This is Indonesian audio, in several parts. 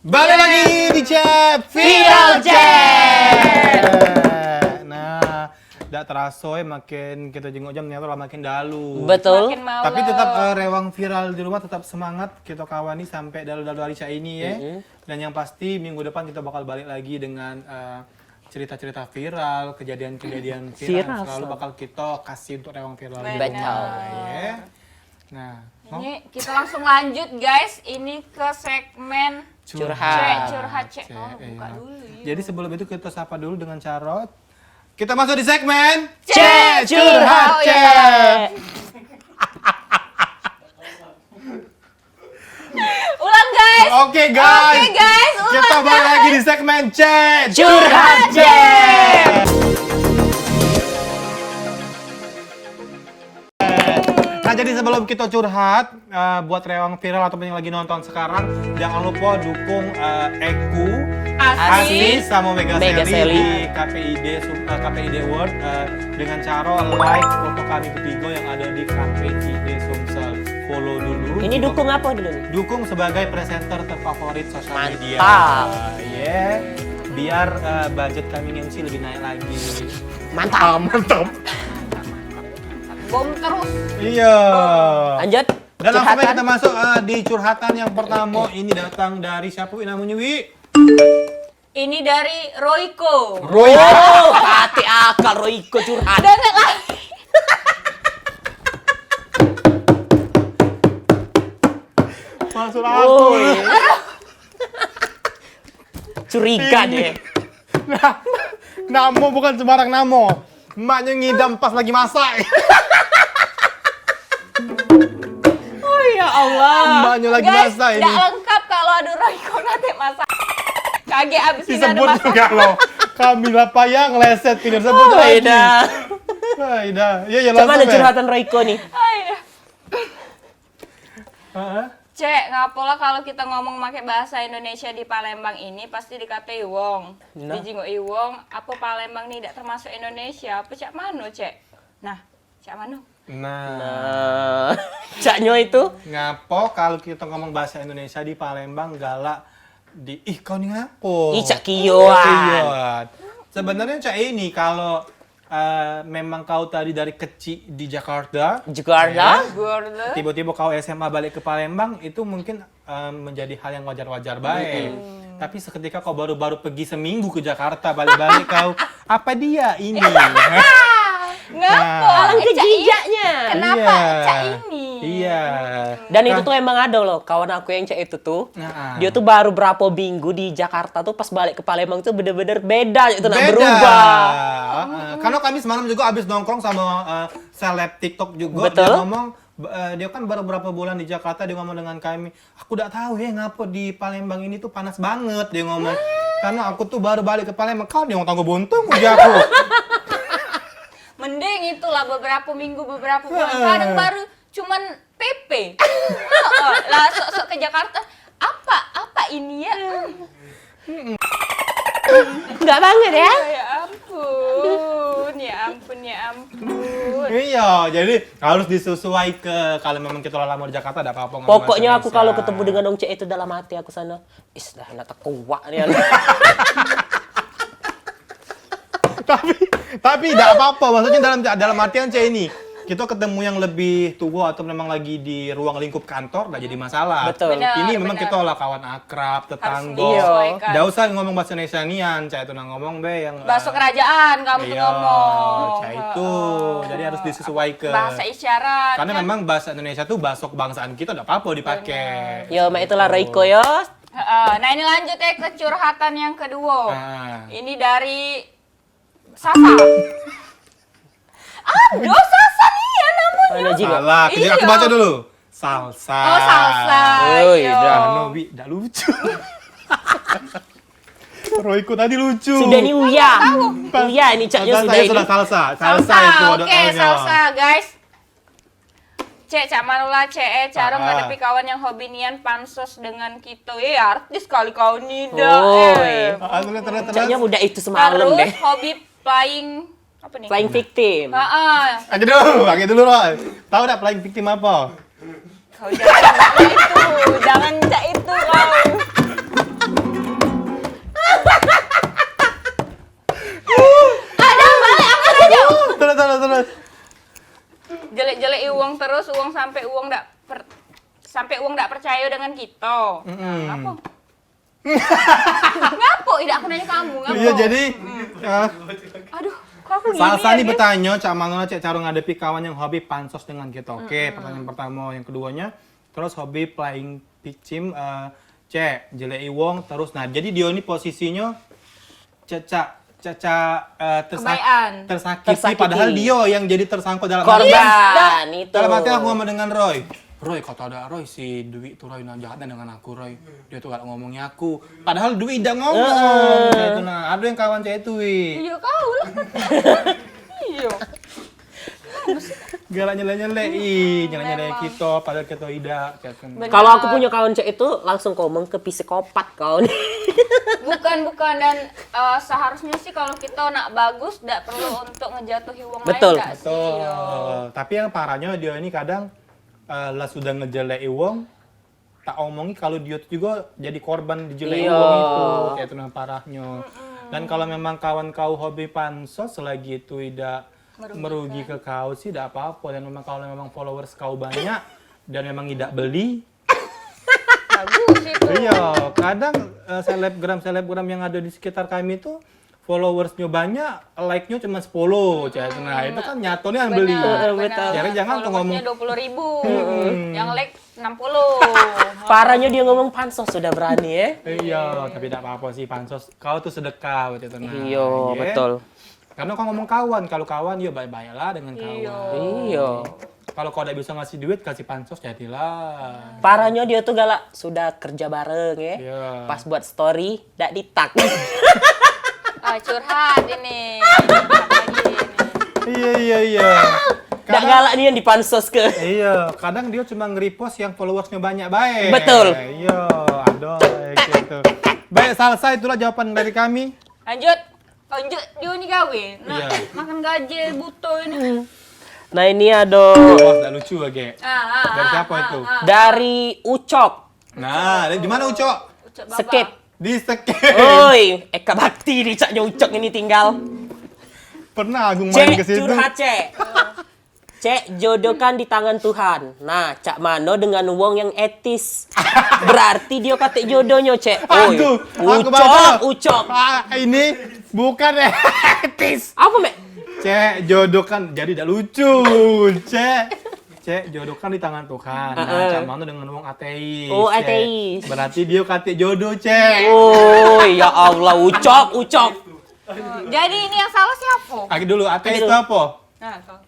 Balik lagi di Chat Viral Chat. Nah, tidak terasa makin kita jenguk jam ternyata makin dalu. Betul. Makin malam. Tapi tetap rewang viral di rumah tetap semangat kita kawani sampai dalu-dalu hari ini ya. Dan yang pasti minggu depan kita bakal balik lagi dengan cerita-cerita viral, kejadian-kejadian viral selalu bakal kita kasih untuk rewang viral. Betul. Ya. Nah, Ini kita langsung lanjut guys, ini ke segmen Curhat. curhat cek. Oh, Cek, buka iya. dulu ya. Jadi sebelum itu kita sapa dulu dengan Carot. Kita masuk di segmen Cek Curhat Oh, Cek. iya. Ulang guys. Oke guys. Oke, guys, ulang, Kita balik lagi di segmen Cek Curhat Cek. Nah jadi sebelum kita curhat buat rewang viral ataupun yang lagi nonton sekarang, jangan lupa dukung Eku, Asih, Asis sama Mega Mega Sally Sally. di KPID World dengan cara like foto kami bertiga yang ada di KPID Sumsel. Follow dulu. Ini dukung apa dulu nih? Dukung sebagai presenter terfavorit sosial media. Mantap. Ya, biar budget kami MC lebih naik lagi. Mantap. Mantap. Bom terus. Iya. Lanjut. Dan langsung aja Curhatan. kita masuk di curhatan yang pertama. Ini datang dari siapa Wi namanya Wi? Ini dari Royko. Roy. Oh, hati akal Royko curhat. Udah nggak lagi. Maksud aku. Oh, curiga deh. Namo bukan sembarang namo. Emaknya ngidam pas lagi masak. Oh ya Allah. Emaknya lagi Guys, masak ini. nggak lengkap kalau ada Royko nanti masak. Kaget abis ini ada Disebut masak. juga loh. Kamila Payang leset ini sebut Oh, lagi. Ida. Ida. Ya ya Coba ada langsung. curhatan Royko nih. Ayo. Heeh. Cek, ngapalah kalau kita ngomong pakai bahasa Indonesia di Palembang ini pasti dikatai wong. Nah. Dijinggoi wong, apa Palembang ini tidak termasuk Indonesia? Apa cak mano, Cek? Nah, cak mano? Nah, Caknya itu ngapo kalau kita ngomong bahasa Indonesia di Palembang galak di kau nih ngapo? Ih, Cak Kiyoan. Kiyoan. Sebenarnya Cak ini kalau memang kau tadi dari kecil di Jakarta, Jakarta. Gorde. tiba-tiba kau SMA balik ke Palembang itu mungkin menjadi hal yang wajar-wajar baik. Tapi seketika kau baru-baru pergi seminggu ke Jakarta balik-balik kau apa dia ini? Ngapa? Nah. Alangkah Cak ini? jejaknya. Kenapa Iya. Cak ini? Iya. Dan itu tuh emang ada loh, kawan aku yang cek itu tuh. Nah. Dia tuh baru berapa minggu di Jakarta tuh pas balik ke Palembang tuh bener-bener beda itu nak Beda. berubah. Karena kami semalam juga habis nongkrong sama seleb TikTok juga. Betul. Dia ngomong, dia kan baru beberapa bulan di Jakarta, dia ngomong dengan kami, aku udah tahu ya ngapa di Palembang ini tuh panas banget, dia ngomong. Karena aku tuh baru balik ke Palembang, kau dia ngomong tangguh buntung udah aku. Mending itulah beberapa minggu, beberapa bulan. Kadang baru cuman PP. Lah sok-sok ke Jakarta. Apa ini ya? Enggak banget ya? Ya ampun, ya ampun, ya ampun. Iya, jadi harus disesuai ke kalau memang kita lama di Jakarta ada apa-apa. ngomong Pokoknya bahasa aku kalau Indonesia. ketemu dengan Dong Cek itu dalam hati aku sana, dah nak kuat nih. tapi tidak apa-apa, maksudnya dalam artian Cek ini kita ketemu yang lebih tua atau memang lagi di ruang lingkup kantor nggak jadi masalah. Betul. Benar, Ini memang benar. kita lah kawan akrab, tetangga. disesuaikan. Nggak usah ngomong bahasa Indonesia nian, Cek itu nang ngomong be yang Bahasa kerajaan kamu tuh iya, ngomong. Cek itu. Jadi harus disesuaikan. Bahasa isyarat. Karena kan? memang bahasa Indonesia tuh bahasa kebangsaan kita udah apa-apa dipakai. Yo, mak itulah Royko yo. Nah ini lanjut ya ke curhatan yang kedua. Ah. Ini dari Sasa. Aduh, Sasa nih ya namanya. Mana Jing? Salah, Iya. aku baca dulu. Salsa. Oh, salsa. Oh, Iya. iya. Nobi, tidak lucu. Royko tadi lucu. Sudah nih Uya. Uya ini caknya Salsa, sudah saya ini. sudah salsa. Salsa Salsa, itu ada oke, O-nya. salsa guys. Cak manula Cek, cara Ah. menghadapi kawan yang hobi nian pansos dengan kita. Artis kali kau nida. Oh, Terus. Caknya udah itu semalam Terus deh. hobi flying apa nih? Flying victim. Aja dulu, pakai dulu Roy. Tahu enggak playing victim apa? Kau jangan cak itu, jangan cak itu kau. jelek-jelek uang terus, sampai uang ndak percaya dengan kita. Ngapo? Ngapo? Tidak aku nanya kamu, ngapo? Iya, jadi Aduh, kok aku gini Salsa ya, nih Gem? bertanya, Cak Manono cek cara ngadepi kawan yang hobi pansos dengan kita. Oke, pertanyaan pertama, yang keduanya, terus hobi playing picim, cek jelek wong terus. Nah, jadi dia ini posisinya Kebayaan. tersakiti, padahal dia yang jadi tersangkut dalam Korban itu. Dalam hati aku ngomong dengan Roy. Roy, kata ada Roy, si Dwi itu Roy jahat dengan aku, Roy. Dia tuh gak ngomongnya aku. Padahal Dwi udah ngomong. Gitu, nah, ada yang kawan saya itu, Wi. Iya kau lah. Iya. Galak nyele-nyele, nyele-nyele kita, padahal kita tidak. Benar. Kalau aku punya kawan cek itu langsung ngomong ke psikopat kau nih. Bukan dan seharusnya sih kalau kita nak bagus tidak perlu untuk ngejatuhi uang Betul. lain nggak sih? Iya. Tapi yang parahnya dia ini kadang lah sudah ngejelek wong, tak omongi kalau dia tuh juga jadi korban dijelek Iya. wong itu, kayak itu yang parahnya. Dan kalau memang kawan kau hobi pansos selagi itu tidak merugi ke kau sih tidak apa-apa. Dan memang kalau memang followers kau banyak dan memang tidak beli, Bagus itu. iya, kadang selebgram yang ada di sekitar kami itu followersnya banyak, like-nya cuma 10, cek. Nah, itu kan nyatonya yang beli. Betul. Jadi jangan tuh ngomong 20.000, yang like 60. Parahnya dia ngomong pansos sudah berani ya. iya, tapi tidak apa-apa sih pansos. Kau tuh sedekah gitu. Nah, Iya, ya. betul. Karena kau ngomong kawan, kalau kawan ya baik-baiklah dengan kawan. Iya. Kalau kau tidak bisa ngasih duit, kasih pansos jadilah. Parahnya dia tuh galak sudah kerja bareng ya. Iya. Pas buat story, dak ditak. Curhat ini. Curhat lagi ini. Iya. Dak galak nih yang dipansos ke. Iya, kadang dia cuma nge-repost yang followersnya banyak baik. Betul. Iya, aduh, gitu. Baik, Salsa itulah jawaban dari kami. Lanjut dia ini gawe. Nah, Iya. makan gaji butuh ini. Nah ini ada Oh, udah lucu lagi. Dari siapa itu? dari Ucok. Nah, di mana Ucok? Ucap Bapak. Skip. Di Seket. Oi, Eka Bakti dicaknya Ucok ini tinggal. Pernah Agung main ke Cek, situ. curhat Cek. Cek, jodoh kan di tangan Tuhan. Nah, Cak Mano dengan wong yang etis. Berarti dia kata jodohnya, Cek. Oi, Aduh, aku baca. Ucok. Ini bukan etis. Apa, Mek? Cek, jodoh kan jadi tidak lucu. Cek, jodoh kan di tangan Tuhan. Nah, Cak Mano dengan wong ateis. Oh, Cek. ateis. Berarti dia kata jodoh, Cek. Oh, ya Allah, Ucok. Jadi ini yang salah siapa? Lagi dulu, ateis Lagi itu apa? Nah, kau.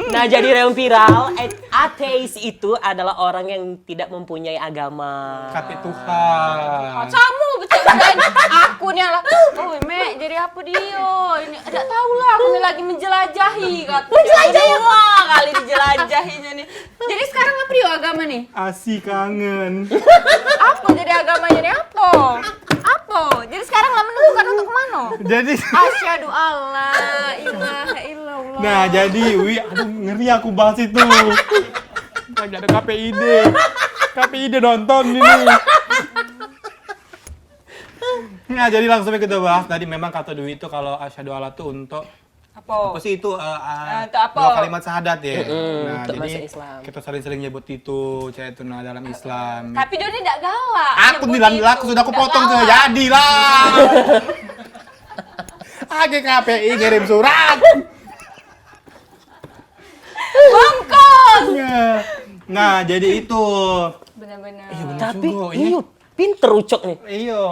Nah, jadi yang viral, ateis itu adalah orang yang tidak mempunyai agama. Kata Tuhan. Kamu betul-betul aku nih lah. Oh, Mek, jadi apa dia? Ini tidak tahu lah, aku nih lagi menjelajahi kata. Menjelajahi wah, kali dijelajahinya nih. Jadi sekarang apa dia agama nih? Asik kangen. Apa jadi agamanya nih apa? Apa? Jadi sekarang lah menentukan untuk kemana? Jadi Asyhadu alla ilaha illallah. nah, jadi aduh ngeri aku bahas itu. Lagi ada KPID. KPID nonton ini. Nah, jadi langsung aja kita bahas. Tadi memang kata Dwi itu kalau asyhadu alla itu untuk Apa? apa sih itu Untuk apa? dua kalimat syahadat ya. Nah, untuk jadi masuk Islam. kita sering-sering nyebut itu, cek itu nah dalam Islam. Tapi dia ini tidak galak. Aku nyebut bilang itu. lah, sudah aku Ndak potong galak. sudah jadi lah. KPI kirim surat. Bongkos. Nah, jadi itu. Benar-benar. Tapi, juga, iya, pinter Ucok nih. Iya.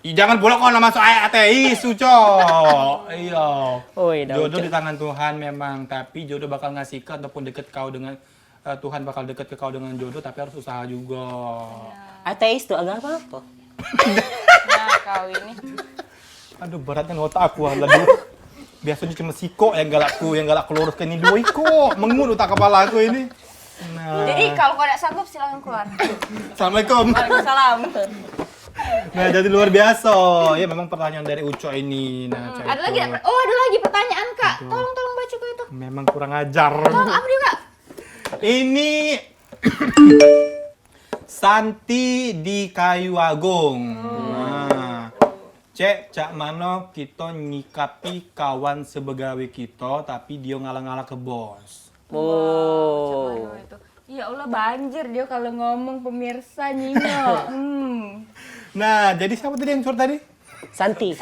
Jangan pula kalau masuk ateis, Ucok. Iya. Oh, iya, Jodoh Ucok. di tangan Tuhan memang, tapi jodoh bakal ngasih ke ataupun deket kau dengan Tuhan bakal deket ke kau dengan jodoh, tapi harus usaha juga. Ateis itu agama apa? Nah, kau ini. Aduh, beratnya otak aku lagi. Biasanya cuma siko yang galak keluruskan ini dua iko. Mengun otak kepala aku ini. Nah. Jadi kalau kau tidak sanggup silakan keluar. Assalamualaikum. Waalaikumsalam. Nah, jadi luar biasa. Ya, memang pertanyaan dari Uco ini. Nah, Cak, Ada itu. lagi? Oh, ada lagi pertanyaan, Kak. Tolong baca ke itu. Memang kurang ajar. Tolong apa dia, Kak? Ini Santi di Kayu Agung. Nah, Cek, cak mano kita nyikapi kawan sebegawe kita tapi dia ngalah-ngalah ke bos. Oh. Mano itu. Ya Allah banjir dia kalau ngomong pemirsa nyinyo. Nah, jadi siapa tadi yang curhat tadi? Santi.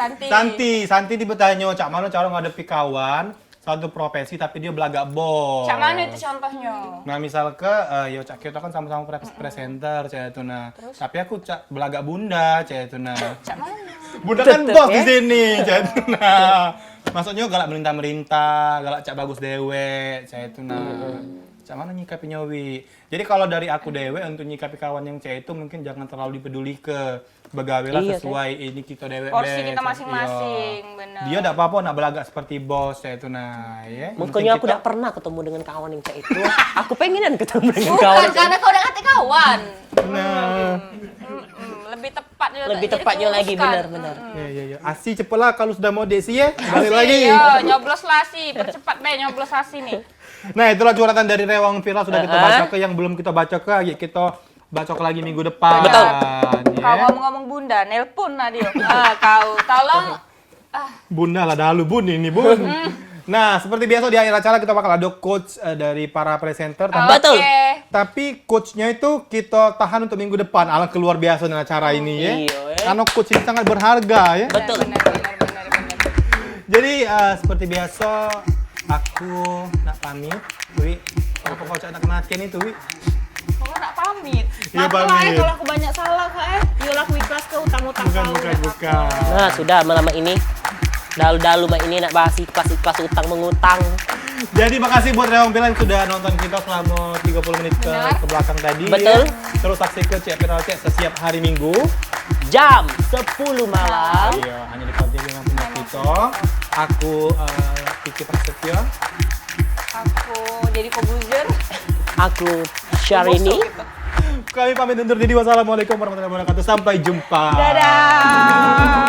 Santi bertanya, cak mano cara ngadepi kawan satu profesi tapi dia belagak bos. Cak mana itu contohnya? Nah, misal ke yo cak kita kan sama-sama presenter cak itu nah. Tapi aku cak belagak bunda cak itu nah. Cak mana? Bunda kan Tetep, bos di ya? sini cak itu nah. Maksudnya galak merintah-merintah, galak cak bagus dewe cak itu nah. Cak mana nyikapi nyowi. Jadi kalau dari aku dewe untuk nyikapi kawan yang cak itu mungkin jangan terlalu dipeduli ke begawe lah Iya, sesuai ini kita dewe. Porsi be, kita cak, masing-masing, iya. bener. Dia enggak apa-apa nak belagak seperti bos cak itu nah, ya. Makanya aku Penting udah pernah ketemu dengan kawan yang kayak itu. Aku pengenan ketemu dengan kawan. Bukan yang kayak karena kau udah kata kawan. Nah, Lebih tepatnya. Lebih jadi tepatnya lagi kuruskan. benar. ya. Asi cepatlah kalau sudah mau desi ya. Balik lagi. Iya, nyoblos lasi, percepat be nyoblos lasi nih. Nah, itulah curhatan dari Rewang Viral sudah kita baca ke yang belum kita baca ke, ya kita baca ke lagi minggu depan. Betul. Ya. Kau ngomong-ngomong bunda, nelpon lah dia. Kau tolong. Bunda lah dahulu bun ini bun. Nah, seperti biasa di akhir acara kita bakal ada coach dari para presenter. Betul. Oke. Tapi coachnya itu kita tahan untuk minggu depan. Alang keluar biasa dengan acara ini ya. Iya, Karena coach ini sangat berharga ya. Betul. Benar. Jadi seperti biasa aku nak pamit, Wi. Apa kau cak nak kematian itu, Wi? Kau nak pamit. Iya, Maaf lah pamit. kalau aku banyak salah kak Yolah aku ikhlas ke utang-utang kau. Bukan. Nah, sudah malam ini. Dalu-dalu mbak ini nak bahas ikhlas utang mengutang. Jadi makasih buat Rewang Viral yang sudah nonton kita selama 30 menit ke belakang tadi. Betul. Ya. Terus saksikan Cek Viral Cek setiap hari Minggu. Jam 10 malam. Iya, hanya di Podcast dengan punya kita. Aku Kiki Prasetyo. Aku jadi kobuzer. Aku Syahrini. Kami pamit undur diri. Wassalamualaikum warahmatullahi wabarakatuh. Sampai jumpa. Dadah.